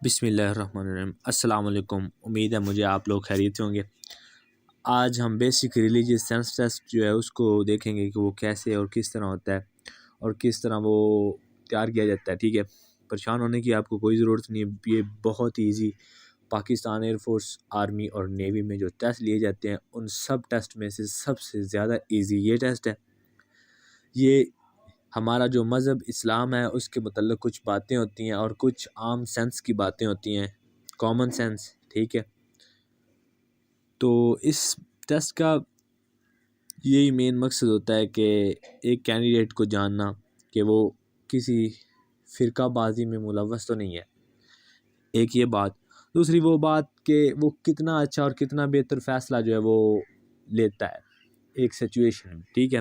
بسم اللہ الرحمن الرحیم۔ السلام علیکم، امید ہے مجھے آپ لوگ خیریت سے ہوں گے۔ آج ہم بیسک ریلیجیس سینس ٹیسٹ جو ہے اس کو دیکھیں گے کہ وہ کیسے اور کس طرح ہوتا ہے اور کس طرح وہ تیار کیا جاتا ہے۔ ٹھیک ہے، پریشان ہونے کی آپ کو کوئی ضرورت نہیں ہے، یہ بہت ہی easy Pakistan Air Force, army اور نیوی میں جو ٹیسٹ لیے جاتے ہیں ان سب ٹیسٹ میں سے سب سے زیادہ ایزی یہ ٹیسٹ ہے۔ یہ ہمارا جو مذہب اسلام ہے اس کے متعلق کچھ باتیں ہوتی ہیں اور کچھ عام سینس کی باتیں ہوتی ہیں، کامن سینس۔ ٹھیک ہے، تو اس ٹیسٹ کا یہی مین مقصد ہوتا ہے کہ ایک کینڈیڈیٹ کو جاننا کہ وہ کسی فرقہ بازی میں ملوث تو نہیں ہے، ایک یہ بات۔ دوسری وہ بات کہ وہ کتنا اچھا اور کتنا بہتر فیصلہ جو ہے وہ لیتا ہے ایک سچویشن میں۔ ٹھیک ہے،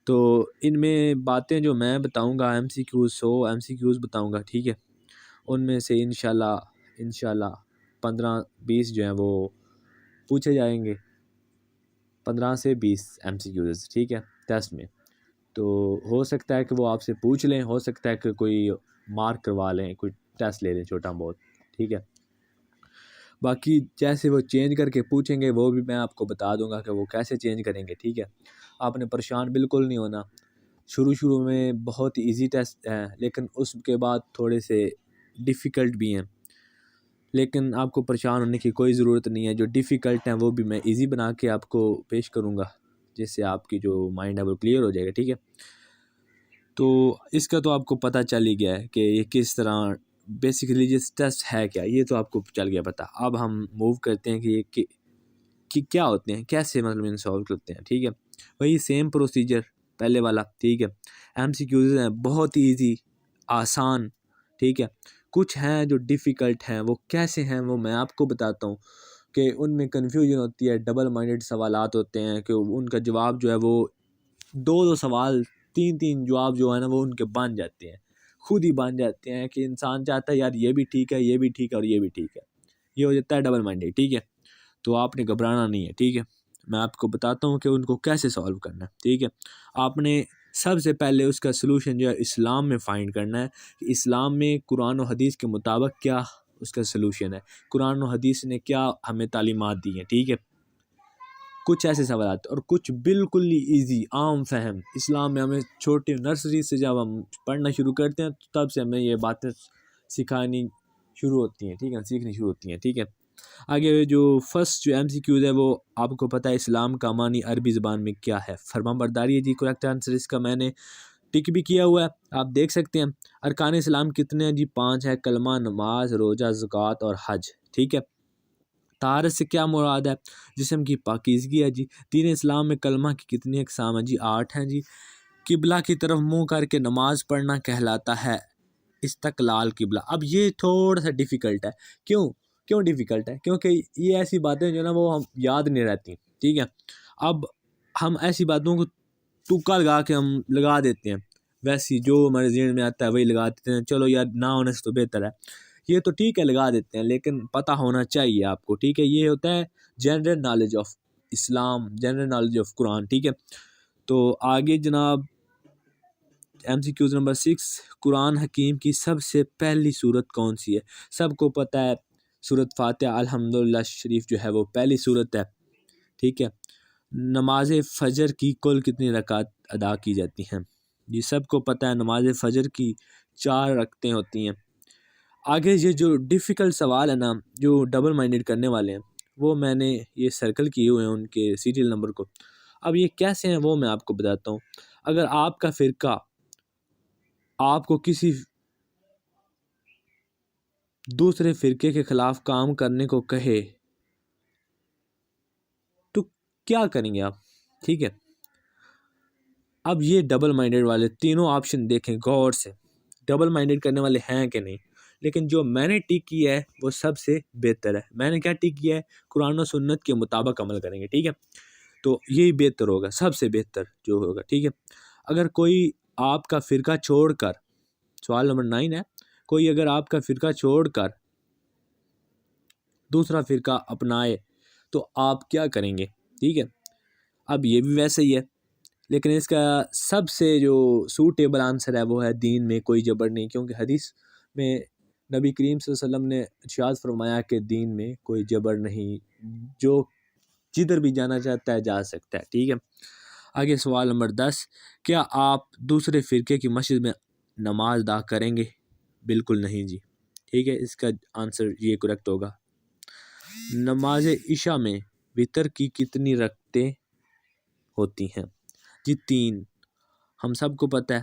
تو ان میں باتیں جو میں بتاؤں گا ایم سی کیوز بتاؤں گا۔ ٹھیک ہے، ان میں سے انشاءاللہ 15-20 جو ہیں وہ پوچھے جائیں گے، 15 سے 20 ایم سی کیوز۔ ٹھیک ہے، ٹیسٹ میں تو ہو سکتا ہے کہ وہ آپ سے پوچھ لیں، ہو سکتا ہے کہ کوئی مارک کروا لیں، کوئی ٹیسٹ لے لیں چھوٹا بہت۔ ٹھیک ہے، باقی جیسے وہ چینج کر کے پوچھیں گے وہ بھی میں آپ کو بتا دوں گا کہ وہ کیسے چینج کریں گے۔ ٹھیک ہے، آپ نے پریشان بالکل نہیں ہونا۔ شروع میں بہت ایزی ٹیسٹ ہے لیکن اس کے بعد تھوڑے سے ڈیفیکلٹ بھی ہیں، لیکن آپ کو پریشان ہونے کی کوئی ضرورت نہیں ہے۔ جو ڈیفیکلٹ ہیں وہ بھی میں ایزی بنا کے آپ کو پیش کروں گا، جس سے آپ کی جو مائنڈ ہے وہ کلیئر ہو جائے گا۔ ٹھیک ہے، تو اس کا تو آپ کو پتہ چل ہی گیا ہے کہ یہ کس طرح بیسک ریلیجیس ٹیسٹ ہے کیا، یہ تو آپ کو چل گیا پتہ۔ اب ہم موو کرتے ہیں کہ یہ کہ کیا ہوتے ہیں، کیسے مطلب ان سالو کرتے ہیں۔ ٹھیک ہے، وہی سیم پروسیجر پہلے والا۔ ٹھیک ہے، ایم سی کیوز ہیں بہت ایزی آسان۔ ٹھیک ہے، کچھ ہیں جو ڈیفیکلٹ ہیں، وہ کیسے ہیں وہ میں آپ کو بتاتا ہوں کہ ان میں کنفیوژن ہوتی ہے، ڈبل مائنڈڈ سوالات ہوتے ہیں کہ ان کا جواب جو ہے وہ دو سوال 3 جواب جو ہے نا وہ ان کے بن جاتے ہیں، خود ہی بن جاتے ہیں کہ انسان چاہتا ہے یار یہ بھی ٹھیک ہے، یہ بھی ٹھیک ہے اور یہ بھی ٹھیک ہے، یہ ہو جاتا ہے ڈبل مائنڈڈ۔ ٹھیک ہے، تو آپ نے گھبرانا نہیں ہے۔ ٹھیک ہے، میں آپ کو بتاتا ہوں کہ ان کو کیسے سالو کرنا ہے۔ ٹھیک ہے، آپ نے سب سے پہلے اس کا سلوشن جو ہے اسلام میں فائنڈ کرنا ہے کہ اسلام میں قرآن و حدیث کے مطابق کیا اس کا سلوشن ہے، قرآن و حدیث نے کیا ہمیں تعلیمات دی ہیں۔ ٹھیک ہے، کچھ ایسے سوالات اور کچھ بالکل ہی ایزی عام فہم۔ اسلام میں ہمیں چھوٹے نرسری سے جب ہم پڑھنا شروع کرتے ہیں تب سے ہمیں یہ باتیں سکھانی شروع ہوتی ہیں۔ ٹھیک ہے، سیکھنی شروع ہوتی ہیں۔ ٹھیک ہے، آگے جو فرسٹ جو ایم سی کیوز ہے وہ آپ کو پتہ ہے اسلام کا معنی عربی زبان میں کیا ہے، فرمان برداری ہے جی کریکٹ آنسر۔ اس کا میں نے ٹک بھی کیا ہوا ہے، آپ دیکھ سکتے ہیں۔ ارکان اسلام کتنے ہیں جی؟ 5 ہے، کلمہ، نماز، روزہ، زکوٰۃ اور حج۔ ٹھیک ہے، طہارت سے کیا مراد ہے؟ جسم کی پاکیزگی ہے جی۔ دین اسلام میں کلمہ کی کتنی اقسام ہیں جی؟ 8 ہیں جی۔ قبلہ کی طرف منہ کر کے نماز پڑھنا کہلاتا ہے استقلال قبلہ۔ اب یہ تھوڑا سا ڈیفیکلٹ ہے، کیوں ڈیفیکلٹ ہے؟ کیونکہ یہ ایسی باتیں جو نا وہ ہم یاد نہیں رہتی۔ ٹھیک ہے، اب ہم ایسی باتوں کو تکا لگا کے ہم لگا دیتے ہیں، ویسی جو ہمارے ذہن میں آتا ہے وہی لگا دیتے ہیں، چلو یار نہ ہونے سے تو بہتر ہے۔ یہ تو ٹھیک ہے لگا دیتے ہیں لیکن پتہ ہونا چاہیے آپ کو۔ ٹھیک ہے، یہ ہوتا ہے general knowledge of Islam, general knowledge of Quran. ٹھیک ہے، تو آگے جناب ایم سی کیوز نمبر 6، قرآن حکیم کی سب سے پہلی سورت کون سی ہے؟ سب کو پتہ ہے سورت فاتحہ الحمدللہ شریف جو ہے وہ پہلی سورت ہے۔ ٹھیک ہے، نماز فجر کی کل کتنی رکعت ادا کی جاتی ہیں؟ یہ سب کو پتہ ہے نماز فجر کی 4 رکعتیں ہوتی ہیں۔ آگے یہ جو ڈیفیکلٹ سوال ہے نا جو ڈبل مائنڈڈ کرنے والے ہیں وہ میں نے یہ سرکل کیے ہوئے ہیں ان کے سیریل نمبر کو۔ اب یہ کیسے ہیں وہ میں آپ کو بتاتا ہوں۔ اگر آپ کا فرقہ آپ کو کسی دوسرے فرقے کے خلاف کام کرنے کو کہے تو کیا کریں گے آپ؟ ٹھیک ہے، اب یہ ڈبل مائنڈڈ والے تینوں آپشن دیکھیں غور سے، ڈبل مائنڈڈ کرنے والے ہیں کہ نہیں۔ لیکن جو میں نے ٹک کیا ہے وہ سب سے بہتر ہے۔ میں نے کیا ٹک کیا ہے؟ قرآن و سنت کے مطابق عمل کریں گے۔ ٹھیک ہے، تو یہی بہتر ہوگا، سب سے بہتر جو ہوگا۔ ٹھیک ہے، اگر کوئی آپ کا فرقہ چھوڑ کر، سوال نمبر 9 ہے، کوئی اگر آپ کا فرقہ چھوڑ کر دوسرا فرقہ اپنائے تو آپ کیا کریں گے؟ ٹھیک ہے، اب یہ بھی ویسے ہی ہے لیکن اس کا سب سے جو سوٹیبل آنسر ہے وہ ہے دین میں کوئی جبر نہیں، کیونکہ حدیث میں نبی کریم صلی اللہ علیہ وسلم نے ارشاد فرمایا کہ دین میں کوئی جبر نہیں، جو جدھر بھی جانا چاہتا ہے جا سکتا ہے، ٹھیک ہے۔ آگے سوال نمبر 10، کیا آپ دوسرے فرقے کی مسجد میں نماز ادا کریں گے؟ بالکل نہیں جی، ٹھیک ہے، اس کا آنسر یہ کریکٹ ہوگا۔ نماز عشاء میں وتر کی کتنی رکعتیں ہوتی ہیں؟ جی 3، ہم سب کو پتہ ہے،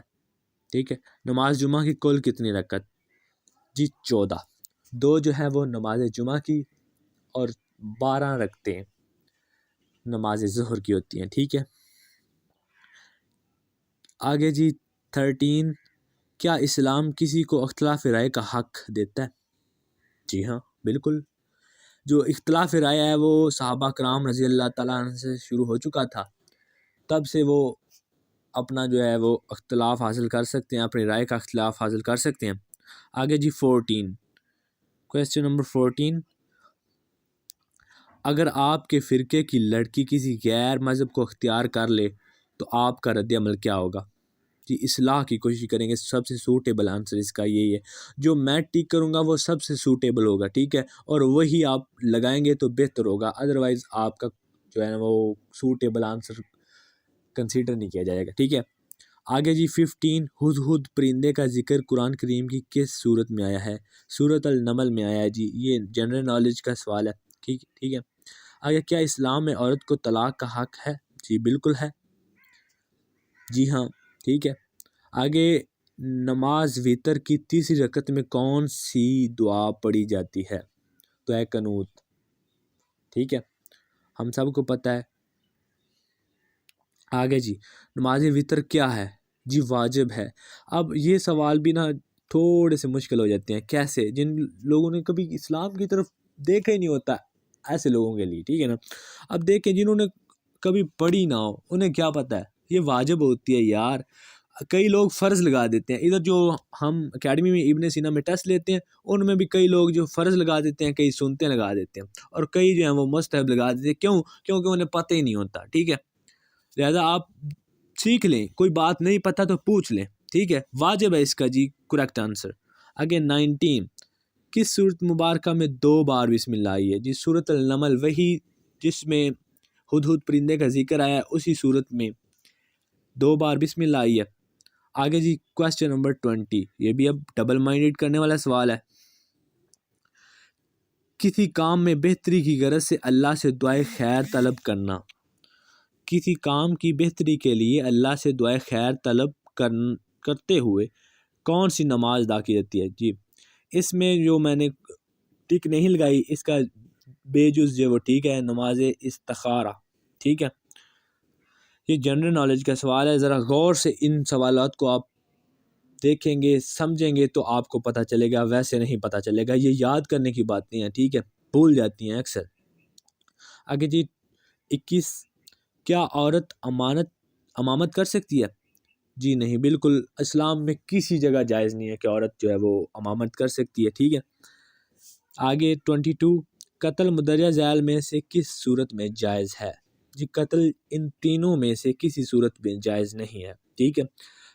ٹھیک ہے۔ نماز جمعہ کی کل کتنی رکعت؟ جی 14، 2 جو ہے وہ نماز جمعہ کی اور 12 رکعتیں نماز ظہر کی ہوتی ہیں، ٹھیک ہے۔ آگے جی 13، کیا اسلام کسی کو اختلاف رائے کا حق دیتا ہے؟ جی ہاں بالکل، جو اختلاف رائے ہے وہ صحابہ کرام رضی اللہ تعالیٰ عنہ سے شروع ہو چکا تھا، تب سے وہ اپنا جو ہے وہ اختلاف حاصل کر سکتے ہیں، اپنی رائے کا اختلاف حاصل کر سکتے ہیں۔ آگے جی 14، کویسچن نمبر 14، اگر آپ کے فرقے کی لڑکی کسی غیر مذہب کو اختیار کر لے تو آپ کا رد عمل کیا ہوگا؟ جی اصلاح کی کوشش کریں گے، سب سے سوٹیبل آنسر اس کا یہی ہے، جو میں ٹک کروں گا وہ سب سے سوٹیبل ہوگا، ٹھیک ہے، اور وہی آپ لگائیں گے تو بہتر ہوگا، ادروائز آپ کا جو ہے نا وہ سوٹیبل آنسر کنسیڈر نہیں کیا جائے گا، ٹھیک ہے۔ آگے جی 15، ہدہد پرندے کا ذکر قرآن کریم کی کس صورت میں آیا ہے؟ سورۃ النمل میں آیا ہے جی، یہ جنرل نالج کا سوال ہے، ٹھیک ہے۔ آگے کیا اسلام میں عورت کو طلاق کا حق ہے؟ جی بالکل ہے، جی ہاں، ٹھیک ہے۔ آگے نماز وتر کی تیسری رکعت میں کون سی دعا پڑھی جاتی ہے؟ دعائے قنوت، ٹھیک ہے، ہم سب کو پتہ ہے۔ آگے جی نماز وتر کیا ہے؟ جی واجب ہے۔ اب یہ سوال بھی نا تھوڑے سے مشکل ہو جاتے ہیں، کیسے؟ جن لوگوں نے کبھی اسلام کی طرف دیکھا ہی نہیں ہوتا، ایسے لوگوں کے لیے، ٹھیک ہے نا۔ اب دیکھیں جنہوں نے کبھی پڑھی نہ ہو انہیں کیا پتہ ہے یہ واجب ہوتی ہے یار۔ کئی لوگ فرض لگا دیتے ہیں، ادھر جو ہم اکیڈمی میں ابن سینا میں ٹیسٹ لیتے ہیں ان میں بھی کئی لوگ جو فرض لگا دیتے ہیں، کئی سنتیں لگا دیتے ہیں، اور کئی جو ہیں وہ مستحب لگا دیتے ہیں، کیونکہ انہیں پتہ ہی نہیں ہوتا، ٹھیک ہے۔ لہذا آپ سیکھ لیں، کوئی بات نہیں پتہ تو پوچھ لیں، ٹھیک ہے، واجب ہے اس کا جی کریکٹ آنسر۔ آگے 19، کس صورت مبارکہ میں 2 بار بسم اللہ آئی ہے؟ جی سورۃ النمل، وہی جس میں ہدہد پرندے کا ذکر آیا ہے اسی صورت میں 2 بار بسم اللہ آئی ہے۔ آگے جی کویسچن نمبر 20، یہ بھی اب ڈبل مائنڈڈ کرنے والا سوال ہے۔ کسی کام میں بہتری کی غرض سے اللہ سے دعائے خیر طلب کرنا، کسی کام کی بہتری کے لیے اللہ سے دعائے خیر طلب کرتے ہوئے کون سی نماز ادا کی جاتی ہے؟ جی اس میں جو میں نے ٹک نہیں لگائی اس کا بے جز جو وہ ٹھیک ہے، نماز استخارہ، ٹھیک ہے۔ یہ جنرل نالج کا سوال ہے، ذرا غور سے ان سوالات کو آپ دیکھیں گے سمجھیں گے تو آپ کو پتہ چلے گا، ویسے نہیں پتہ چلے گا، یہ یاد کرنے کی بات نہیں ہے، ٹھیک ہے، بھول جاتی ہیں اکثر۔ آگے جی 21، کیا عورت امامت کر سکتی ہے؟ جی نہیں، بالکل اسلام میں کسی جگہ جائز نہیں ہے کہ عورت جو ہے وہ امامت کر سکتی ہے، ٹھیک ہے۔ آگے 22، قتل مدرجہ ذیل میں سے کس صورت میں جائز ہے؟ جی قتل ان تینوں میں سے کسی صورت میں جائز نہیں ہے، ٹھیک ہے۔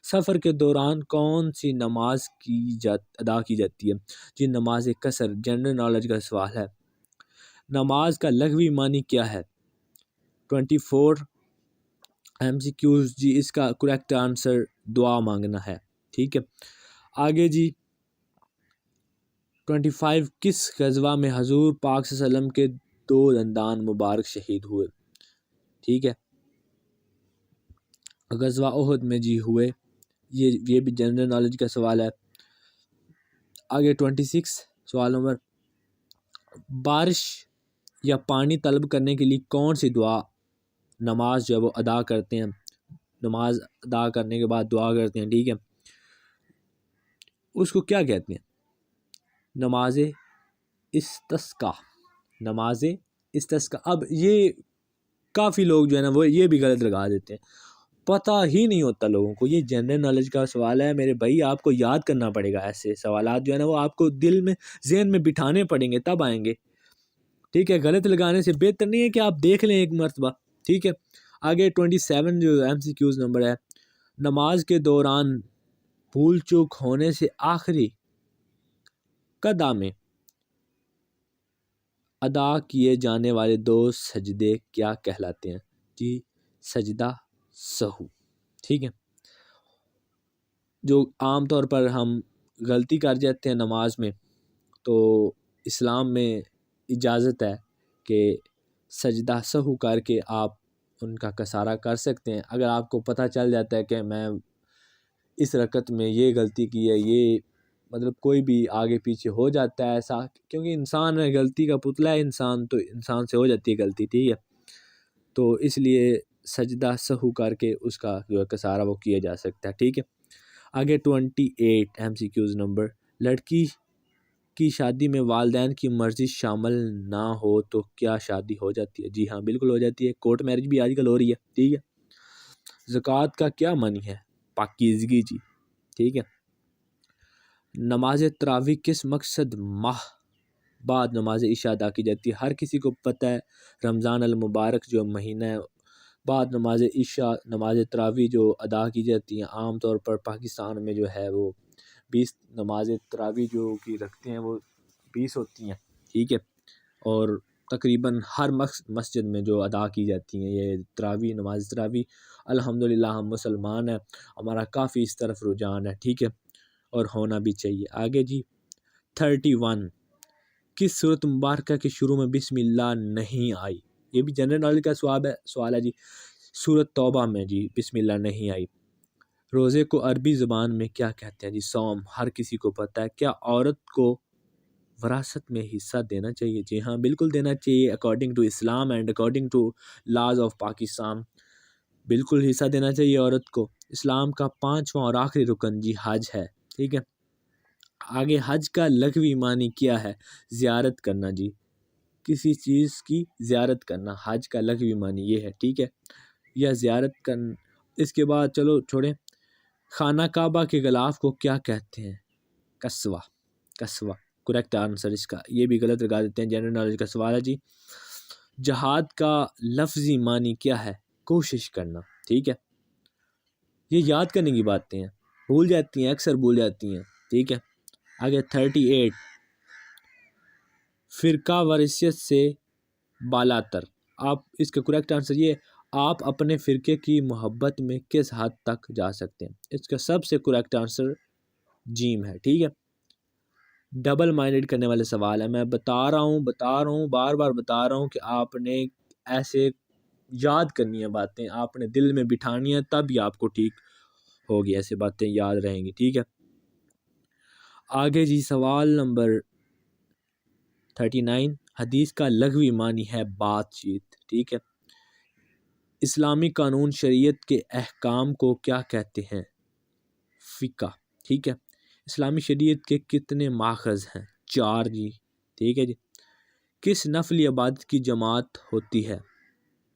سفر کے دوران کون سی نماز ادا کی جاتی ہے؟ جی نماز قصر، جنرل نالج کا سوال ہے۔ نماز کا لغوی معنی کیا ہے؟ 24 MCQs، جی اس کا کریکٹ آنسر دعا مانگنا ہے، ٹھیک ہے۔ آگے جی 25، کس غزوہ میں حضور پاک صلی اللہ علیہ وسلم کے 2 دندان مبارک شہید ہوئے؟ ٹھیک ہے، غزوہ احد میں جی ہوئے، یہ بھی جنرل نالج کا سوال ہے۔ آگے 26 سوال نمبر، بارش یا پانی طلب کرنے کے لیے کون سی دعا نماز جو ہے وہ ادا کرتے ہیں، نماز ادا کرنے کے بعد دعا کرتے ہیں، ٹھیک ہے، اس کو کیا کہتے ہیں؟ نماز استسقا، نماز استسقا۔ اب یہ کافی لوگ جو ہے نا وہ یہ بھی غلط لگا دیتے ہیں، پتہ ہی نہیں ہوتا لوگوں کو، یہ جنرل نالج کا سوال ہے میرے بھائی، آپ کو یاد کرنا پڑے گا، ایسے سوالات جو ہے نا وہ آپ کو دل میں ذہن میں بٹھانے پڑیں گے تب آئیں گے، ٹھیک ہے، غلط لگانے سے بہتر نہیں ہے کہ آپ دیکھ لیں ایک مرتبہ، ٹھیک ہے۔ آگے 27 جو MCQs نمبر ہے، نماز کے دوران بھول چوک ہونے سے آخری قضا میں ادا کیے جانے والے 2 سجدے کیا کہلاتے ہیں؟ جی سجدہ سہو، ٹھیک ہے۔ جو عام طور پر ہم غلطی کر جاتے ہیں نماز میں، تو اسلام میں اجازت ہے کہ سجدہ سہو کر کے آپ ان کا کسارہ کر سکتے ہیں۔ اگر آپ کو پتہ چل جاتا ہے کہ میں اس رکعت میں یہ غلطی کی ہے، یہ مطلب کوئی بھی آگے پیچھے ہو جاتا ہے ایسا، کیونکہ انسان ہے، غلطی کا پتلا ہے انسان، تو انسان سے ہو جاتی ہے غلطی، ٹھیک ہے۔ تو اس لیے سجدہ سہو کر کے اس کا جو ہے کسارہ وہ کیا جا سکتا ہے، ٹھیک ہے۔ آگے 28 MCQs نمبر، لڑکی کی شادی میں والدین کی مرضی شامل نہ ہو تو کیا شادی ہو جاتی ہے؟ جی ہاں بالکل ہو جاتی ہے، کورٹ میرج بھی آج کل ہو رہی ہے، ٹھیک ہے۔ زکوٰۃ کا کیا معنی ہے؟ پاکیزگی، جی ٹھیک ہے۔ نماز تراویح کس مقصد ماہ بعد نماز عشاء ادا کی جاتی ہے؟ ہر کسی کو پتہ ہے رمضان المبارک جو مہینہ ہے، بعد نماز عشاء نماز تراویح جو ادا کی جاتی ہیں، عام طور پر پاکستان میں جو ہے وہ 20 نماز تراویح جو کی رکھتے ہیں وہ 20 ہوتی ہیں، ٹھیک ہے۔ اور تقریباً ہر مسجد میں جو ادا کی جاتی ہیں یہ تراویح، نماز تراویح، الحمدللہ ہم مسلمان ہیں، ہمارا کافی اس طرف رجحان ہے، ٹھیک ہے، اور ہونا بھی چاہیے۔ آگے جی 31، کس سورۃ مبارکہ کے شروع میں بسم اللہ نہیں آئی؟ یہ بھی جنرل نالج کا سوال ہے جی۔ سورۃ توبہ میں جی بسم اللہ نہیں آئی۔ روزے کو عربی زبان میں کیا کہتے ہیں؟ جی صوم، ہر کسی کو پتہ ہے۔ کیا عورت کو وراثت میں حصہ دینا چاہیے؟ جی ہاں بالکل دینا چاہیے، according to Islam and according to laws of Pakistan, بالکل حصہ دینا چاہیے عورت کو۔ اسلام کا 5واں اور آخری رکن جی حج ہے، ٹھیک ہے۔ آگے حج کا لغوی معنی کیا ہے؟ زیارت کرنا، جی کسی چیز کی زیارت کرنا، حج کا لغوی معنی یہ ہے، ٹھیک ہے، یا زیارت کرنا۔ اس کے بعد چلو چھوڑیں، خانہ کعبہ کے غلاف کو کیا کہتے ہیں؟ قصوہ، قصوہ کریکٹ آنسر اس کا، یہ بھی غلط لگا دیتے ہیں، جنرل نالج کا سوال ہے جی۔ جہاد کا لفظی معنی کیا ہے؟ کوشش کرنا، ٹھیک ہے۔ یہ یاد کرنے کی باتیں ہیں، بھول جاتی ہیں، اکثر بھول جاتی ہیں، ٹھیک ہے۔ آگے 38، فرقہ واریت سے بالاتر، آپ اس کا کریکٹ آنسر یہ، آپ اپنے فرقے کی محبت میں کس حد تک جا سکتے ہیں؟ اس کا سب سے کریکٹ آنسر جیم ہے، ٹھیک ہے۔ ڈبل مائنڈڈ کرنے والے سوال ہے، میں بتا رہا ہوں بار بار بتا رہا ہوں کہ آپ نے ایسے یاد کرنی ہے باتیں، آپ نے دل میں بٹھانی ہے، تب ہی آپ کو ٹھیک ہوگی، ایسے باتیں یاد رہیں گی، ٹھیک ہے۔ آگے جی سوال نمبر 39، حدیث کا لغوی معنی ہے بات چیت، ٹھیک ہے۔ اسلامی قانون شریعت کے احکام کو کیا کہتے ہیں؟ فقہ، ٹھیک ہے۔ اسلامی شریعت کے کتنے ماخذ ہیں؟ 4 جی، ٹھیک ہے جی۔ کس نفلی عبادت کی جماعت ہوتی ہے؟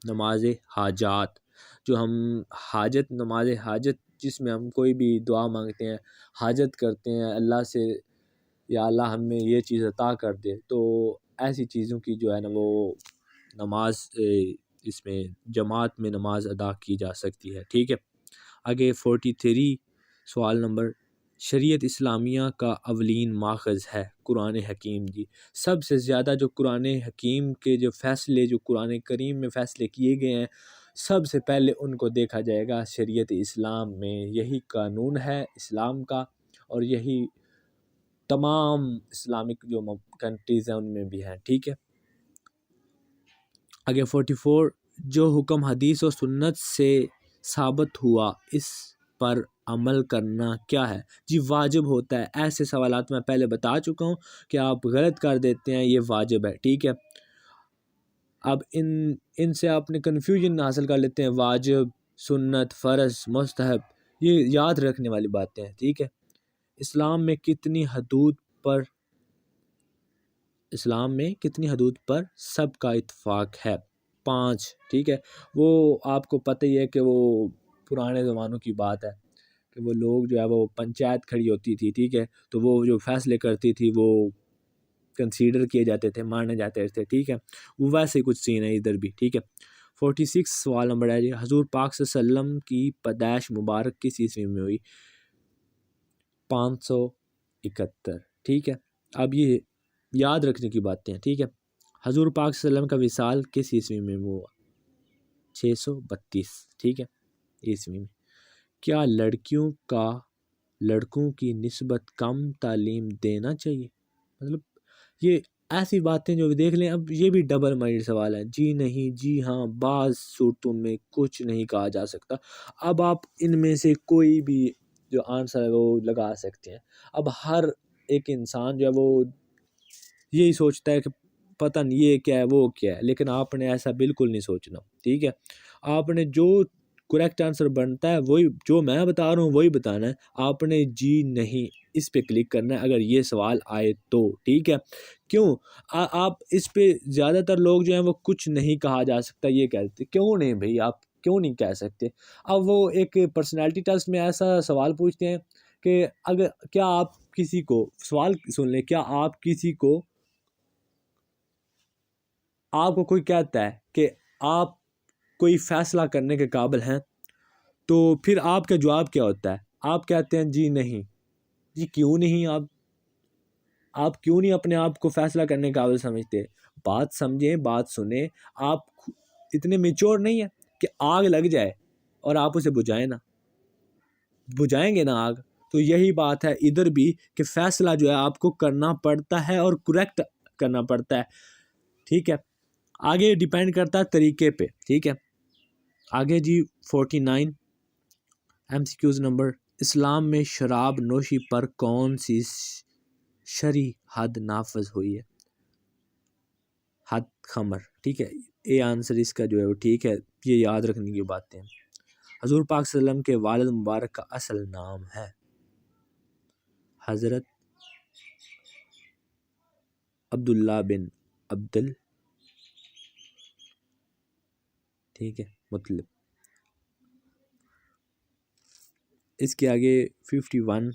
نماز حاجات، جو ہم حاجت، نماز حاجت جس میں ہم کوئی بھی دعا مانگتے ہیں، حاجت کرتے ہیں اللہ سے، یا اللہ ہمیں یہ چیز عطا کر دے، تو ایسی چیزوں کی جو ہے نا وہ نماز اس میں جماعت میں نماز ادا کی جا سکتی ہے، ٹھیک ہے۔ آگے 43 سوال نمبر، شریعت اسلامیہ کا اولین ماخذ ہے؟ قرآن حکیم، جی سب سے زیادہ جو قرآن حکیم کے جو فیصلے، جو قرآن کریم میں فیصلے کیے گئے ہیں، سب سے پہلے ان کو دیکھا جائے گا شریعت اسلام میں، یہی قانون ہے اسلام کا، اور یہی تمام اسلامک جو کنٹریز ہیں ان میں بھی ہیں، ٹھیک ہے۔ آگے 44، جو حکم حدیث و سنت سے ثابت ہوا اس پر عمل کرنا کیا ہے؟ جی واجب ہوتا ہے۔ ایسے سوالات میں پہلے بتا چکا ہوں کہ آپ غلط کر دیتے ہیں، یہ واجب ہے، ٹھیک ہے۔ اب ان سے آپ نے کنفیوژن حاصل کر لیتے ہیں، واجب، سنت، فرض، مستحب، یہ یاد رکھنے والی باتیں ہیں، ٹھیک ہے۔ اسلام میں کتنی حدود پر سب کا اتفاق ہے؟ 5، ٹھیک ہے۔ وہ آپ کو پتہ ہی ہے کہ وہ پرانے زمانوں کی بات ہے کہ وہ لوگ جو ہے وہ پنچایت کھڑی ہوتی تھی، ٹھیک ہے، تو وہ جو فیصلے کرتی تھی وہ کنسیڈر کیے جاتے تھے، مانے جاتے تھے، ٹھیک ہے۔ وہ ویسے کچھ سین ہے ادھر بھی، ٹھیک ہے۔ 46 سوال نمبر ہے جی، حضور پاک صلی اللہ علیہ وسلم کی پیدائش مبارک کس عیسوی میں ہوئی؟ 571، ٹھیک ہے۔ اب یہ یاد رکھنے کی باتیں ہیں، ٹھیک ہے۔ حضور پاک صلی اللہ علیہ وسلم کا وصال کس عیسوی میں ہوا؟ 632، ٹھیک ہے، عیسوی میں۔ کیا لڑکوں کی نسبت کم تعلیم دینا چاہیے؟ مطلب یہ ایسی باتیں جو دیکھ لیں، اب یہ بھی ڈبل مائنڈ سوال ہے، جی نہیں، جی ہاں، بعض صورتوں میں کچھ نہیں کہا جا سکتا۔ اب آپ ان میں سے کوئی بھی جو آنسر ہے وہ لگا سکتے ہیں۔ اب ہر ایک انسان جو ہے وہ یہی سوچتا ہے کہ پتہ نہیں یہ کیا ہے وہ کیا ہے، لیکن آپ نے ایسا بالکل نہیں سوچنا، ٹھیک ہے۔ آپ نے جو کریکٹ آنسر بنتا ہے وہی، جو میں بتا رہا ہوں وہی بتانا ہے۔ آپ نے جی نہیں اس پہ کلک کرنا ہے اگر یہ سوال آئے تو، ٹھیک ہے۔ کیوں آپ اس پہ زیادہ تر لوگ جو ہیں وہ کچھ نہیں کہا جا سکتا یہ کہتے، کیوں نہیں بھائی، آپ کیوں نہیں کہہ سکتے؟ اب وہ ایک پرسنالٹی ٹیسٹ میں ایسا سوال پوچھتے ہیں کہ اگر کیا آپ کسی کو، سوال سن لیں، کیا آپ کسی کو، آپ کو کوئی کہتا ہے کہ آپ کوئی فیصلہ کرنے کے قابل ہیں، تو پھر آپ کا جواب کیا ہوتا ہے؟ آپ کہتے ہیں جی نہیں۔ جی کیوں نہیں؟ آپ کیوں نہیں اپنے آپ کو فیصلہ کرنے کے قابل سمجھتے؟ بات سمجھیں، بات سنیں۔ آپ اتنے میچور نہیں ہیں کہ آگ لگ جائے اور آپ اسے بجھائیں گے نا آگ۔ تو یہی بات ہے ادھر بھی کہ فیصلہ جو ہے آپ کو کرنا پڑتا ہے اور کریکٹ کرنا پڑتا ہے، ٹھیک ہے۔ آگے ڈیپینڈ کرتا ہے طریقے پہ، ٹھیک ہے۔ آگے جی 49 MCQs نمبر، اسلام میں شراب نوشی پر کون سی شرعی حد نافذ ہوئی ہے؟ حد خمر، ٹھیک ہے۔ اے آنسر اس کا جو ہے وہ ٹھیک ہے، یہ یاد رکھنے کی باتیں ہیں۔ حضور پاک صلی اللہ علیہ وسلم کے والد مبارک کا اصل نام ہے حضرت عبداللہ بن عبدل، ٹھیک ہے، مطلب۔ اس کے آگے 51،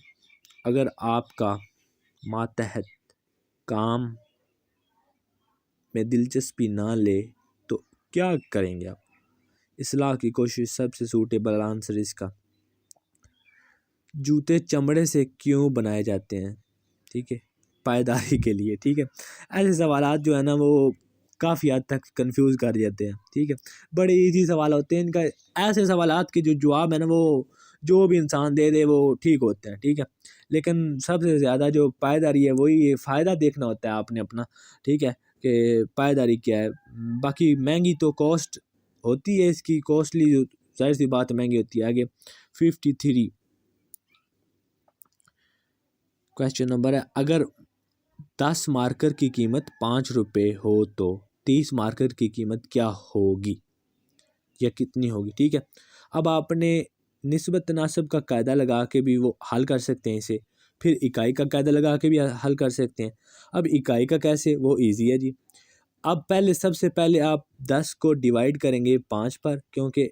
اگر آپ کا ماتحت کام میں دلچسپی نہ لے تو کیا کریں گے آپ؟ اصلاح کی کوشش، سب سے سوٹیبل آنسر اس کا جوتے چمڑے سے کیوں بنائے جاتے ہیں؟ ٹھیک ہے، پائیداری کے لیے، ٹھیک ہے۔ ایسے سوالات جو ہے نا وہ کافی حد تک کنفیوز کر جاتے ہیں، ٹھیک ہے۔ بڑے ایزی سوال ہوتے ہیں ان کا، ایسے سوالات کے جو جواب ہے نا وہ جو بھی انسان دے دے وہ ٹھیک ہوتے ہیں، ٹھیک ہے۔ لیکن سب سے زیادہ جو پائیداری ہے وہی فائدہ دیکھنا ہوتا ہے آپ نے اپنا، ٹھیک ہے، کہ پائیداری کیا ہے۔ باقی مہنگی تو کاسٹ ہوتی ہے اس کی، کاسٹلی جو ظاہر سی بات مہنگی ہوتی ہے۔ آگے 53 کویسچن نمبر ہے، اگر 10 مارکر کی قیمت 5 روپے ہو تو 30 مارکر کی قیمت کیا ہوگی یا کتنی ہوگی؟ ٹھیک ہے۔ اب آپ نے نسبت تناسب کا قاعدہ لگا کے بھی وہ حل کر سکتے ہیں اسے، پھر اکائی کا قاعدہ لگا کے بھی حل کر سکتے ہیں۔ اب اکائی کا کیسے؟ وہ ایزی ہے جی۔ اب سب سے پہلے آپ 10 کو ڈیوائیڈ کریں گے 5 پر، کیونکہ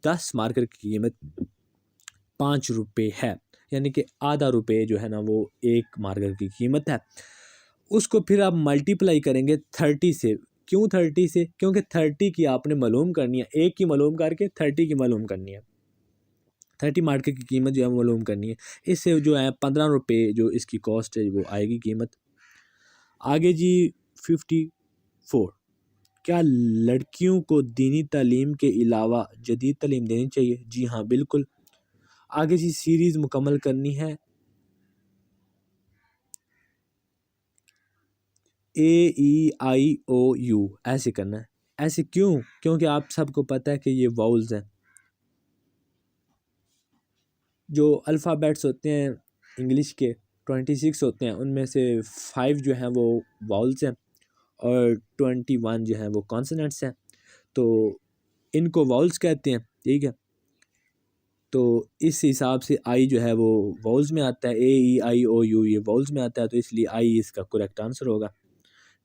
10 مارکر کی قیمت 5 روپے ہے، یعنی کہ آدھا روپے جو ہے نا وہ ایک مارکر کی قیمت ہے۔ اس کو پھر آپ ملٹیپلائی کریں گے 30 سے۔ کیوں 30 سے؟ کیونکہ 30 کی آپ نے معلوم کرنی ہے، ایک کی معلوم کر کے 30 کی معلوم کرنی ہے، 30 مارکر کی قیمت جو ہے معلوم کرنی ہے۔ اس سے جو ہے 15 روپے جو اس کی کاسٹ ہے وہ آئے گی قیمت۔ آگے جی 54، کیا لڑکیوں کو دینی تعلیم کے علاوہ جدید تعلیم دینی چاہیے؟ جی ہاں بالکل۔ آگے جی سیریز مکمل کرنی ہے، AEIOU ایسے کرنا ہے۔ ایسے کیوں؟ کیونکہ آپ سب کو پتہ ہے کہ یہ واؤلز ہیں، جو الفابیٹس ہوتے ہیں انگلش کے 26 ہوتے ہیں، ان میں سے 5 جو ہیں وہ واؤلز ہیں اور 21 جو ہیں وہ کانسوننٹس ہیں، تو ان کو واؤلز کہتے ہیں، ٹھیک ہے۔ تو اس حساب سے آئی جو ہے وہ واؤلز میں آتا ہے، AEIOU یہ واؤلز میں آتا ہے، تو اس لیے آئی اس کا کریکٹ آنسر ہوگا۔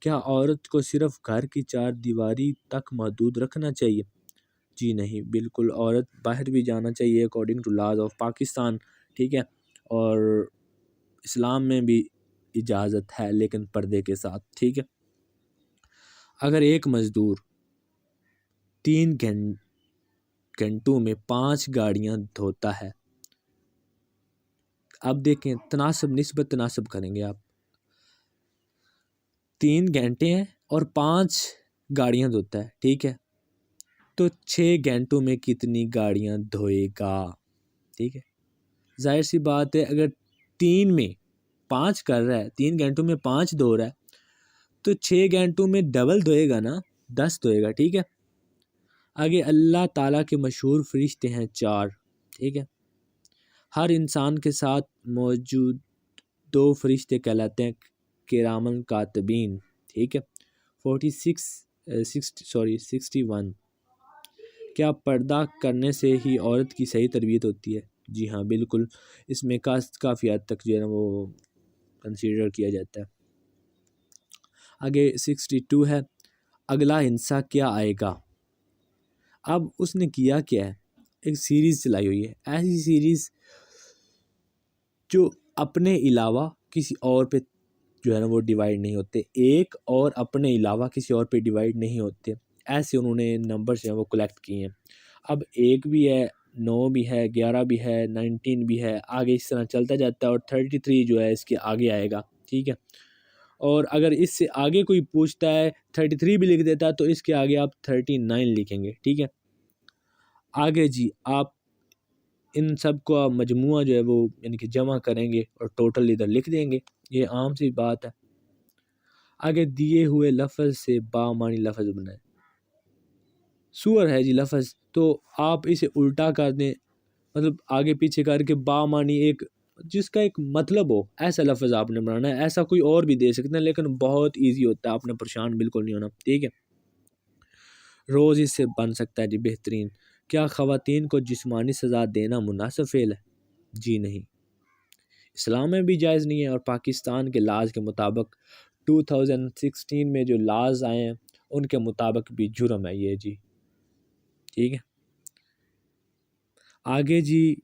کیا عورت کو صرف گھر کی 4 دیواری تک محدود رکھنا چاہیے؟ جی نہیں بالکل، عورت باہر بھی جانا چاہیے according to laws of Pakistan, ٹھیک ہے، اور اسلام میں بھی اجازت ہے لیکن پردے کے ساتھ، ٹھیک ہے۔ اگر ایک مزدور 3 گھنٹوں میں 5 گاڑیاں دھوتا ہے، اب دیکھیں تناسب، نسبت تناسب کریں گے آپ، 3 گھنٹے ہیں اور 5 گاڑیاں دھوتا ہے، ٹھیک ہے، تو 6 گھنٹوں میں کتنی گاڑیاں دھوئے گا؟ ٹھیک ہے، ظاہر سی بات ہے اگر 3 میں 5 کر رہا ہے، 3 گھنٹوں میں 5 دھو رہا ہے تو 6 گھنٹوں میں ڈبل دھوئے گا نا، 10 دھوئے گا، ٹھیک ہے۔ آگے اللہ تعالیٰ کے مشہور فرشتے ہیں 4، ٹھیک ہے، ہر انسان کے ساتھ موجود 2 فرشتے کہلاتے ہیں کرامن کاتبین، ٹھیک ہے۔ 61 کیا پردہ کرنے سے ہی عورت کی صحیح تربیت ہوتی ہے؟ جی ہاں بالکل، اس میں کافی حد تک جو ہے نا وہ کنسیڈر کیا جاتا ہے۔ آگے 62 ہے، اگلا ہنسا کیا آئے گا؟ اب اس نے کیا کیا ہے، ایک سیریز چلائی ہوئی ہے، ایسی سیریز جو اپنے علاوہ کسی اور پہ جو ہے نا وہ ڈیوائیڈ نہیں ہوتے، ایک اور اپنے علاوہ کسی اور پہ ڈیوائیڈ نہیں ہوتے، ایسے انہوں نے نمبرز جو ہیں وہ کلیکٹ کیے ہیں۔ اب 1 بھی ہے، 9 بھی ہے، 11 بھی ہے، 19 بھی ہے، آگے اس طرح چلتا جاتا ہے، اور 33 جو ہے اس کے آگے آئے گا، ٹھیک ہے۔ اور اگر اس سے آگے کوئی پوچھتا ہے 33 بھی لکھ دیتا تو اس کے آگے آپ 39 لکھیں گے، ٹھیک ہے۔ آگے جی آپ ان سب کو آپ مجموعہ جو ہے وہ یعنی کہ جمع کریں گے اور ٹوٹل ادھر لکھ دیں گے، یہ عام سی بات ہے۔ آگے دیے ہوئے لفظ سے بامعنی لفظ بنائیں۔ سور ہے جی لفظ، تو آپ اسے الٹا کر دیں، مطلب آگے پیچھے کر کے بامعنی ایک جس کا ایک مطلب ہو ایسا لفظ آپ نے بنانا ہے، ایسا کوئی اور بھی دے سکتے ہیں لیکن بہت ایزی ہوتا ہے، آپ نے پریشان بالکل نہیں ہونا، ٹھیک ہے۔ روز اس سے بن سکتا ہے جی بہترین، کیا خواتین کو جسمانی سزا دینا مناسب فعل ہے؟ جی نہیں، اسلام میں بھی جائز نہیں ہے، اور پاکستان کے لاز کے مطابق 2016 میں جو لاز آئے ہیں ان کے مطابق بھی جرم ہے یہ جی، ٹھیک ہے۔ آگے جی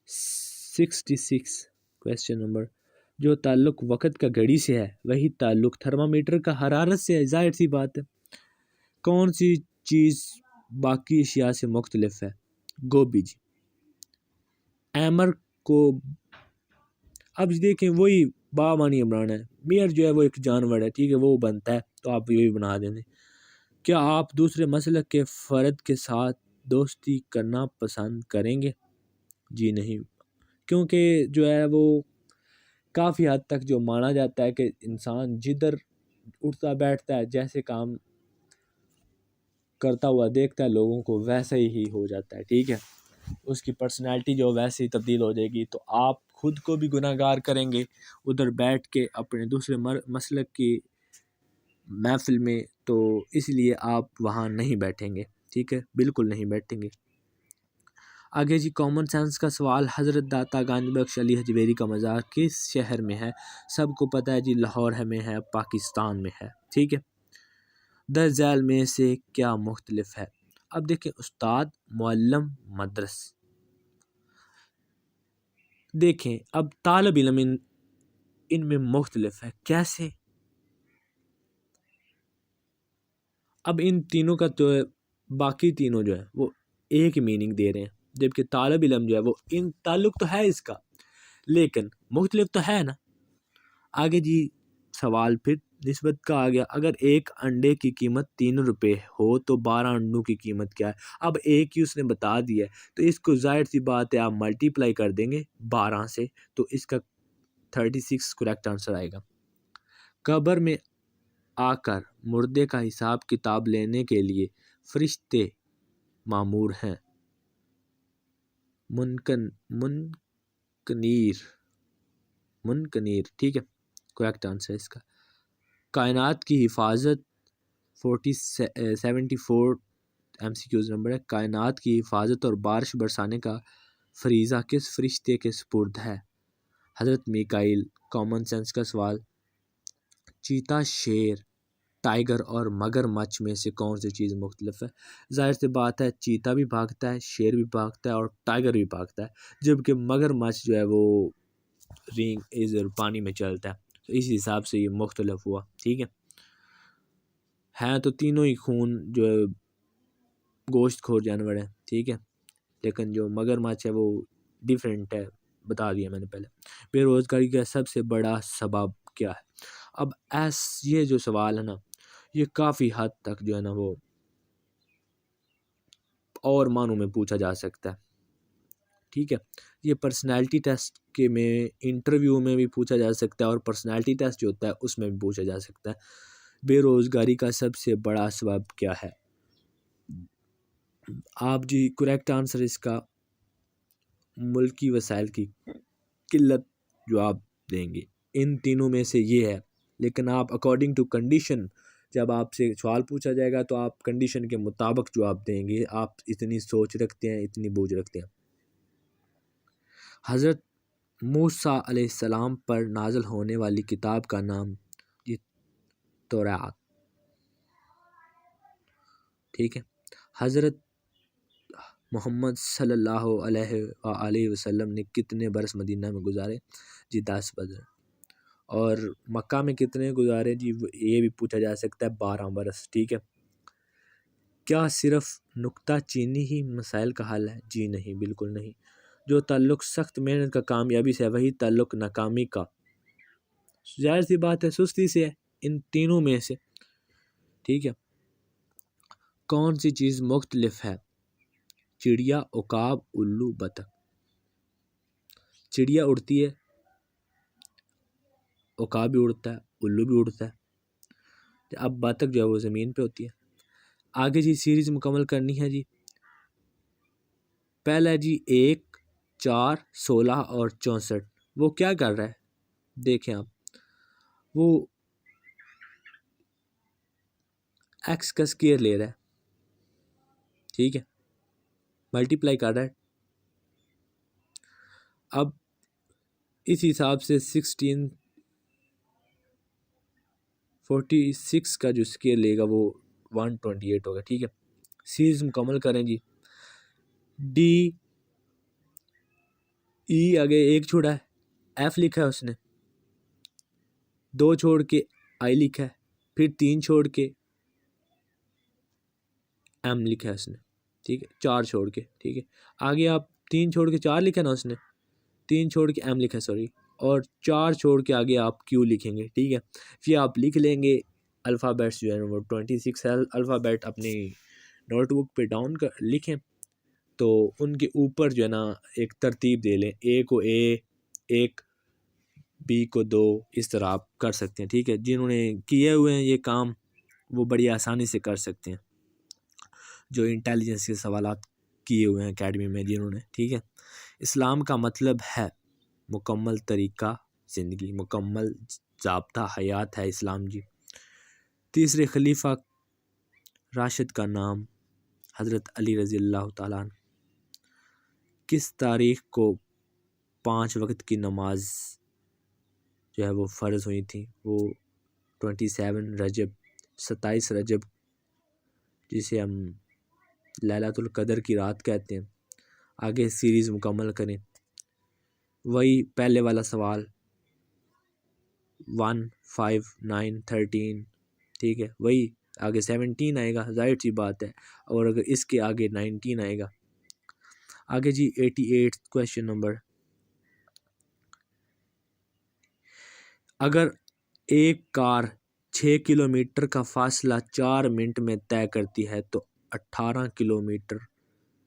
66 کویسچن نمبر، جو تعلق وقت کا گھڑی سے ہے وہی تعلق تھرمامیٹر کا حرارت سے ہے، ظاہر سی بات ہے۔ کون سی چیز باقی اشیاء سے مختلف ہے؟ گوبھی جی۔ ایمر کو اب دیکھیں وہی بامعنی عمران ہے، میئر جو ہے وہ ایک جانور ہے، ٹھیک ہے، وہ بنتا ہے تو آپ یہی بنا دیں گے۔ کیا آپ دوسرے مسلک کے فرد کے ساتھ دوستی کرنا پسند کریں گے؟ جی نہیں، کیونکہ جو ہے وہ کافی حد تک جو مانا جاتا ہے کہ انسان جدھر اٹھتا بیٹھتا ہے، جیسے کام کرتا ہوا دیکھتا ہے لوگوں کو ویسا ہی ہو جاتا ہے، ٹھیک ہے، اس کی پرسنالٹی جو ویسے ہی تبدیل ہو جائے گی، تو آپ خود کو بھی گناہ گار کریں گے ادھر بیٹھ کے اپنے دوسرے مسلک کی محفل میں، تو اس لیے آپ وہاں نہیں بیٹھیں گے، ٹھیک ہے، بالکل نہیں بیٹھیں گے۔ آگے جی کامن سینس کا سوال، حضرت داتا گاندھی بخش علی حجویری کا مزار کس شہر میں ہے؟ سب کو پتہ ہے جی لاہور میں ہے، پاکستان میں ہے، ٹھیک ہے۔ درج ذیل میں سے کیا مختلف ہے؟ اب دیکھیں استاد، معلم، مدرس، دیکھیں اب طالب علم ان میں مختلف ہے، کیسے؟ اب ان تینوں کا تو باقی تینوں جو ہے وہ ایک ہی میننگ دے رہے ہیں، جبکہ طالب علم جو ہے وہ ان تعلق تو ہے اس کا لیکن مختلف تو ہے نا۔ آگے جی سوال پھر نسبت کا آ گیا، اگر ایک انڈے کی قیمت 3 روپے ہو تو 12 انڈوں کی قیمت کیا ہے؟ اب ایک ہی اس نے بتا دیا ہے تو اس کو ظاہر سی بات ہے آپ ملٹیپلائی کر دیں گے 12 سے، تو اس کا 36 کریکٹ آنسر آئے گا۔ قبر میں آ کر مردے کا حساب کتاب لینے کے لیے فرشتے مامور ہیں؟ منکنیر، ٹھیک ہے، کریکٹ آنسر اس کا۔ کائنات کی حفاظت 74 MCQs نمبر ہے، کائنات کی حفاظت اور بارش برسانے کا فریضہ کس فرشتے کے سپرد ہے؟ حضرت میکائیل۔ کامن سینس کا سوال، چیتا، شیر، ٹائیگر اور مگر مچھ میں سے کون سی چیز مختلف ہے؟ ظاہر سی بات ہے چیتا بھی بھاگتا ہے، شیر بھی بھاگتا ہے اور ٹائیگر بھی بھاگتا ہے، جبکہ مگر مچھ جو ہے وہ پانی میں چلتا ہے، تو اس حساب سے یہ مختلف ہوا، ٹھیک ہے تو تینوں ہی خون جو ہے گوشت خور جانور ہے، ٹھیک ہے، لیکن جو مگر مچھ ہے وہ ڈیفرنٹ ہے، بتا دیا میں نے پہلے۔ بے روزگاری کا سب سے بڑا سبب کیا ہے؟ اب یہ جو سوال ہے نا، یہ کافی حد تک جو ہے نا وہ اور معنوں میں پوچھا جا سکتا ہے، ٹھیک ہے۔ یہ پرسنالٹی ٹیسٹ کے میں انٹرویو میں بھی پوچھا جا سکتا ہے، اور پرسنالٹی ٹیسٹ جو ہوتا ہے اس میں بھی پوچھا جا سکتا ہے۔ بے روزگاری کا سب سے بڑا سبب کیا ہے؟ آپ جی کریکٹ آنسر اس کا ملکی وسائل کی قلت جواب دیں گے۔ ان تینوں میں سے یہ ہے، لیکن آپ اکارڈنگ ٹو کنڈیشن، جب آپ سے سوال پوچھا جائے گا تو آپ کنڈیشن کے مطابق جواب دیں گے۔ آپ اتنی سوچ رکھتے ہیں، اتنی بوجھ رکھتے ہیں۔ حضرت موسیٰ علیہ السلام پر نازل ہونے والی کتاب کا نام؟ یہ توراۃ، ٹھیک ہے۔ حضرت محمد صلی اللہ علیہ وآلہ وسلم نے کتنے برس مدینہ میں گزارے؟ جی 10 برس۔ اور مکہ میں کتنے گزارے؟ جی یہ بھی پوچھا جا سکتا ہے، 12 برس، ٹھیک ہے۔ کیا صرف نکتہ چینی ہی مسائل کا حل ہے؟ جی نہیں، بالکل نہیں۔ جو تعلق سخت محنت کا کامیابی سے ہے، وہی تعلق ناکامی کا ظاہر سی بات ہے سستی سے ہے، ان تینوں میں سے، ٹھیک ہے۔ کون سی چیز مختلف ہے؟ چڑیا، عقاب، الو، بطخ۔ چڑیا اڑتی ہے، عقاب بھی اڑتا ہے، الو بھی اڑتا ہے، اب بطخ جو ہے وہ زمین پہ ہوتی ہے۔ آگے جی سیریز مکمل کرنی ہے جی۔ پہلا جی 1، 4، 16 اور 64، وہ کیا کر رہا ہے؟ دیکھیں آپ، وہ ایکس کا اسکیئر لے رہا ہے، ٹھیک ہے، ملٹیپلائی کر رہا ہے۔ اب اس حساب سے 1646 کا جو اسکیئر لے گا وہ 128 ہوگا، ٹھیک ہے۔ سیریز مکمل کریں جی۔ ڈی ای آگے 1 چھوڑا ہے، ایف لکھا ہے اس نے، 2 چھوڑ کے آئی لکھا ہے، پھر 3 چھوڑ کے ایم لکھا ہے اس نے، ٹھیک ہے، 4 چھوڑ کے، ٹھیک ہے۔ آگے آپ 3 چھوڑ کے 4 لکھا نا اس نے، 3 چھوڑ کے ایم لکھا ہے، سوری، اور 4 چھوڑ کے آگے آپ کیو لکھیں گے، ٹھیک ہے۔ پھر آپ لکھ لیں گے الفابیٹس جو ہے وہ 26 الفابیٹ اپنی نوٹ بک پہ ڈاؤن کر لکھیں، تو ان کے اوپر جو ہے نا ایک ترتیب دے لیں، اے کو اے، 1 بی کو 2، اس طرح آپ کر سکتے ہیں، ٹھیک ہے۔ جنہوں نے کیے ہوئے ہیں یہ کام وہ بڑی آسانی سے کر سکتے ہیں، جو انٹیلیجنس کے سوالات کیے ہوئے ہیں اکیڈمی میں جنہوں نے، ٹھیک ہے۔ اسلام کا مطلب ہے مکمل طریقہ زندگی، مکمل ضابطہ حیات ہے اسلام جی۔ تیسرے خلیفہ راشد کا نام؟ حضرت علی رضی اللہ تعالیٰ عنہ۔ کس تاریخ کو 5 وقت کی نماز جو ہے وہ فرض ہوئی تھی؟ وہ 27 رجب، 27 رجب، جسے ہم لیلۃ القدر کی رات کہتے ہیں۔ آگے سیریز مکمل کریں، وہی پہلے والا سوال 1، 5، 9، 13، ٹھیک ہے، وہی آگے 17 آئے گا، ظاہر سی بات ہے، اور اگر اس کے آگے 19 آئے گا۔ آگے جی 88 کویشچن نمبر، اگر ایک کار 6 کلومیٹر کا فاصلہ 4 منٹ میں طے کرتی ہے تو 18 کلومیٹر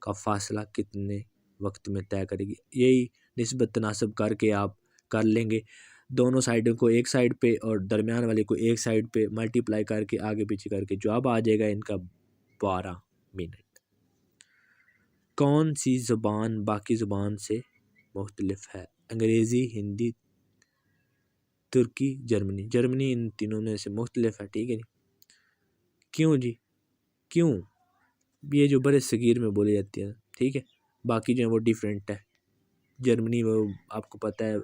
کا فاصلہ کتنے وقت میں طے کرے گی؟ یہی نسبت تناسب کر کے آپ کر لیں گے، دونوں سائڈوں کو ایک سائڈ پہ اور درمیان والے کو ایک سائڈ پہ ملٹیپلائی کر کے آگے پیچھے کر کے جواب آ جائے گا ان کا 12 منٹ۔ کون سی زبان باقی زبان سے مختلف ہے؟ انگریزی، ہندی، ترکی، جرمنی۔ جرمنی ان تینوں میں سے مختلف ہے، ٹھیک ہے جی۔ کیوں جی؟ کیوں؟ یہ جو برے صغیر میں بولی جاتی ہے، ٹھیک ہے، باقی جو ہے وہ ڈیفرنٹ ہے۔ جرمنی وہ آپ کو پتہ ہے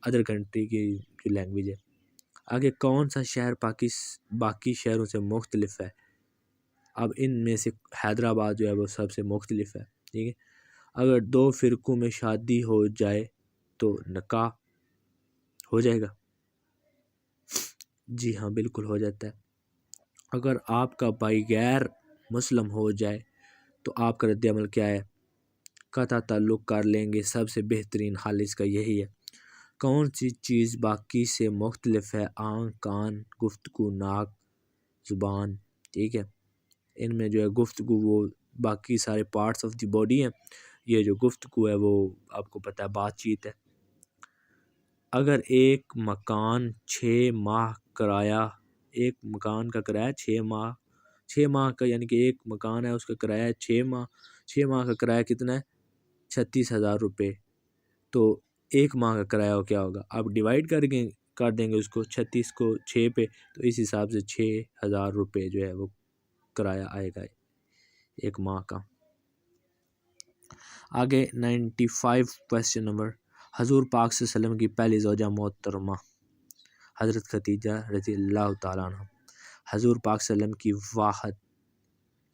ادر کنٹری کی جو لینگویج ہے۔ آگے کون سا شہر باقی شہروں سے مختلف ہے؟ اب ان میں سے حیدرآباد جو ہے وہ سب سے مختلف ہے، ٹھیک ہے۔ اگر 2 فرقوں میں شادی ہو جائے تو نکاح ہو جائے گا؟ جی ہاں، بالکل ہو جاتا ہے۔ اگر آپ کا بھائی غیر مسلم ہو جائے تو آپ کا رد عمل کیا ہے؟ قطع تعلق کر لیں گے، سب سے بہترین حل اس کا یہی ہے۔ کون سی چیز باقی سے مختلف ہے؟ آنکھ، کان، گفتگو، ناک، زبان. ٹھیک ہے، ان میں جو ہے گفتگو وہ باقی سارے پارٹس آف دی باڈی ہیں، یہ جو گفتگو ہے وہ آپ کو پتہ ہے بات چیت ہے. اگر ایک مکان 6 ماہ کرایہ، ایک مکان کا کرایہ 6 ماہ کا، یعنی کہ ایک مکان ہے اس کا کرایہ 6 ماہ کا کرایہ کتنا ہے؟ 36,000 روپے. تو ایک ماہ کا کرایہ کیا ہوگا؟ آپ ڈیوائڈ کر دیں گے اس کو 36 کو 6 پہ، تو اس حساب سے 6,000 روپے جو ہے وہ کرایہ آئے گا ایک ماہ کا. آگے 95 کویسچن نمبر، حضور پاک صلی اللہ علیہ وسلم کی پہلی زوجہ محترمہ حضرت خدیجہ رضی اللہ تعالیٰ عنہ. حضور پاک صلی اللہ علیہ وسلم کی واحد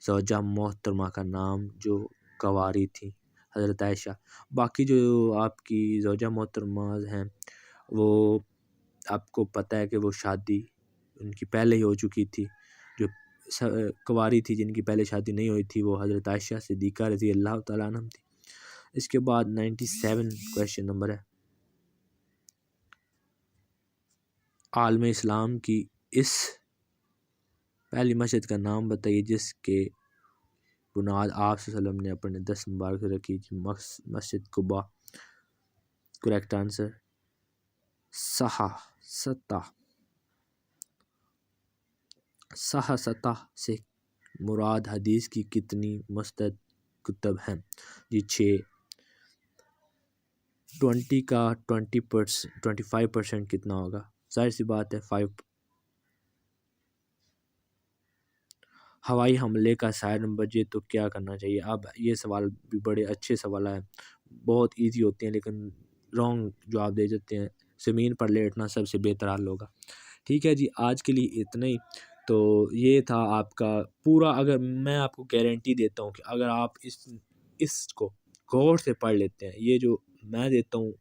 زوجہ محترمہ کا نام جو کنواری تھی حضرت عائشہ. باقی جو آپ کی زوجہ محترمہ ہیں وہ آپ کو پتہ ہے کہ وہ شادی ان کی پہلے ہی ہو چکی تھی. جو کنواری تھی جن کی پہلے شادی نہیں ہوئی تھی وہ حضرت عائشہ صدیقہ رضی اللہ تعالیٰ عنہ تھی. اس کے بعد 97 کویسچن نمبر ہے، عالم اسلام کی اس پہلی مسجد کا نام بتائیے جس کے بنیاد آپ صلی اللہ علیہ وسلم نے اپنے 10 مبارک سے رکھی تھی. مسجد قباء. کریکٹ آنسر صحاح سے مراد حدیث کی کتنی مستند کتب ہیں؟ جی 6. 20 کا 25% کتنا ہوگا؟ ظاہر سی بات ہے 5. ہوائی حملے کا سائرن بجے تو کیا کرنا چاہیے؟ اب یہ سوال بھی بڑے اچھے سوال ہیں، بہت ایزی ہوتے ہیں لیکن رانگ جواب دے دیتے ہیں. زمین پر لیٹنا سب سے بہتر حل ہوگا. ٹھیک ہے جی، آج کے لیے اتنا ہی. تو یہ تھا آپ کا پورا. اگر میں آپ کو گارنٹی دیتا ہوں کہ اگر آپ اس کو غور سے پڑھ لیتے ہیں، یہ جو میں دیتا ہوں،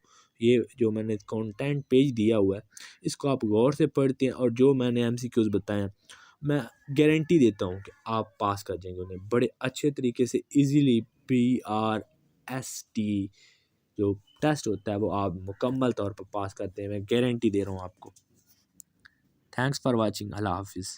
یہ جو میں نے کنٹینٹ پیج دیا ہوا ہے، اس کو آپ غور سے پڑھتے ہیں اور جو میں نے MCQs بتائے ہیں، میں گارنٹی دیتا ہوں کہ آپ پاس کر جائیں گے انہیں بڑے اچھے طریقے سے ایزیلی. PRST جو ٹیسٹ ہوتا ہے وہ آپ مکمل طور پر پاس کرتے ہیں، میں گارنٹی دے رہا ہوں آپ کو. Thanks for watching. اللہ حافظ.